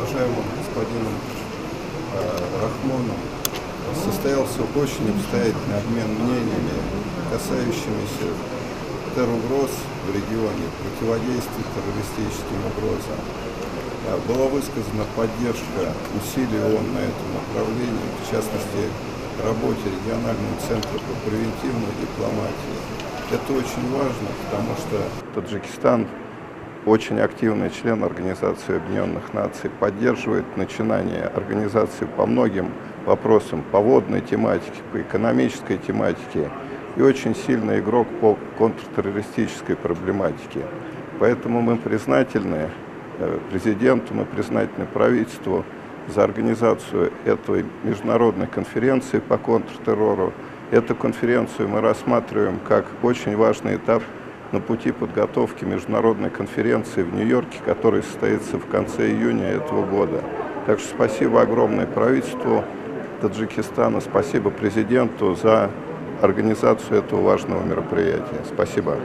уважаемым господином Рахмоном состоялся очень обстоятельный обмен мнениями, касающимися терроругроз в регионе, противодействия террористическим угрозам. Была высказана поддержка усилий ООН на этом направлении, в частности, работе регионального центра по превентивной дипломатии. Это очень важно, потому что Таджикистан, очень активный член Организации Объединенных Наций, поддерживает начинание организации по многим вопросам, по водной тематике, по экономической тематике, и очень сильный игрок по контртеррористической проблематике. Поэтому мы признательны президенту, мы признательны правительству за организацию этой международной конференции по контртеррору. Эту конференцию мы рассматриваем как очень важный этап на пути подготовки международной конференции в Нью-Йорке, которая состоится в конце июня этого года. Так что спасибо огромное правительству Таджикистана, спасибо президенту за организацию этого важного мероприятия. Спасибо.